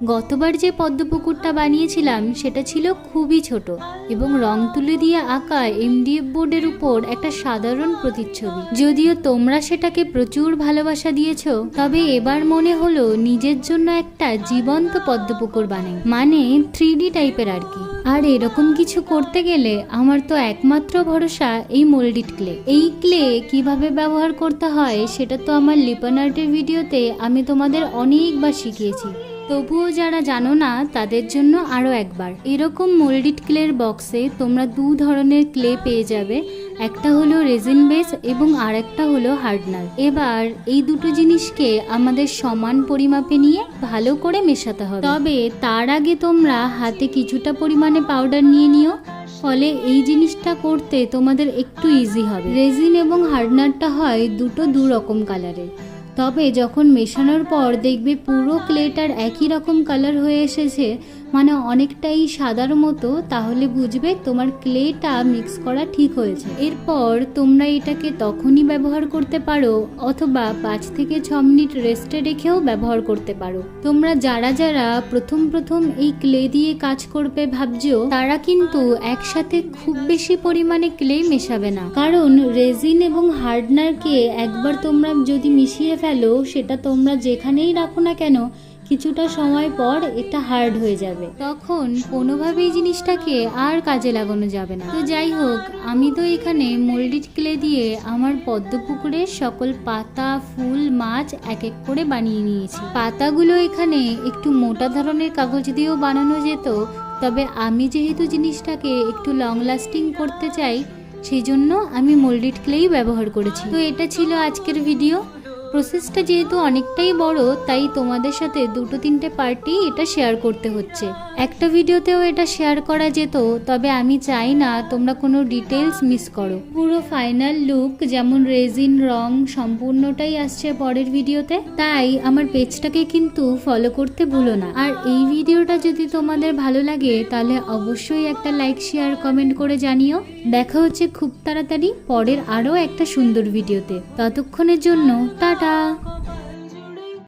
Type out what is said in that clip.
গতবার যে পদ্মপুকুরটা বানিয়েছিলাম সেটা ছিল খুবই ছোট এবং রং তুলি দিয়ে আঁকা এমডিএফ বোর্ডের উপর একটা সাধারণ প্রতিচ্ছবি। যদিও তোমরা সেটাকে প্রচুর ভালোবাসা দিয়েছো, তবে এবার মনে হলো নিজের জন্য একটা জীবন্ত পদ্মপুকুর বানাই, মানে 3D টাইপের আর কি। আর এরকম কিছু করতে গেলে আমার তো একমাত্র ভরসা এই মোল্ডেড ক্লে। এই ক্লে কিভাবে ব্যবহার করতে হয় সেটা তো আমার লিপন আর্টের ভিডিওতে আমি তোমাদের অনেকবার শিখিয়েছি, তবুও যারা জানো না তাদের জন্য আরও একবার। এরকম মোল্ডেড ক্লের বক্সে তোমরা দু ধরনের ক্লে পেয়ে যাবে, একটা হলো রেজিন বেস এবং আরেকটা হলো হার্ডনার। এবার এই দুটো জিনিসকে আমাদের সমান পরিমাপে নিয়ে ভালো করে মেশাতে হবে। তবে তার আগে তোমরা হাতে কিছুটা পরিমাণে পাউডার নিয়ে নিও, ফলে এই জিনিসটা করতে তোমাদের একটু ইজি হবে। রেজিন এবং হার্ডনারটা হয় দুটো দু রকম কালারের, তবে যখন মেশানোর পর দেখবে পুরো ক্লেটার একই রকম কালার হয়ে এসেছে, মানে অনেকটাই সাদার মতো, তাহলে বুঝবে তোমার ক্লেটা মিক্স করা ঠিক হয়েছে। এরপর তোমরা এটাকে তখনই ব্যবহার করতে পারো অথবা 5 থেকে 6 মিনিট রেস্টে রেখেও ব্যবহার করতে পারো। তোমরা যারা যারা প্রথম এই ক্লে দিয়ে কাজ করবে ভাবছো, তারা কিন্তু একসাথে খুব বেশি পরিমাণে ক্লে মেশাবে না, কারণ রেজিন এবং হার্ডনারকে একবার তোমরা যদি মিশিয়ে ফেলো, সেটা তোমরা যেখানেই রাখো না কেন কিছুটা সময় পর এটা হার্ড হয়ে যাবে, তখন কোনোভাবেই জিনিসটাকে আর কাজে লাগানো যাবে না। তো যাই হোক, আমি তো এখানে মোল্ডেড ক্লে দিয়ে আমার পদ্মপুকুরের সকল পাতা, ফুল, মাছ এক এক করে বানিয়ে নিয়েছি। পাতাগুলো এখানে একটু মোটা ধরনের কাগজ দিয়েও বানানো যেত, তবে আমি যেহেতু জিনিসটাকে একটু লং লাস্টিং করতে চাই, সেই জন্য আমি মোল্ডেড ক্লেই ব্যবহার করেছি। তো এটা ছিল আজকের ভিডিও। প্রসেসটা যেহেতু অনেকটাই বড়, তাই তোমাদের সাথে 2-3টে পার্টি এটা শেয়ার করতে হচ্ছে। একটা ভিডিওতেও এটা শেয়ার করা যেত, তবে আমি চাই না তোমরা কোনো ডিটেলস মিস করো। পুরো ফাইনাল লুক যেমন রেজিন, রং সম্পূর্ণটাই আসছে পরের ভিডিওতে, তাই আমার পেজটাকে কিন্তু ফলো করতে ভুলো না। আর এই ভিডিওটা যদি তোমাদের ভালো লাগে তাহলে অবশ্যই একটা লাইক, শেয়ার, কমেন্ট করে জানিও। দেখা হচ্ছে খুব তাড়াতাড়ি পরের আরও একটা সুন্দর ভিডিওতে। ততক্ষণের জন্য টাটা।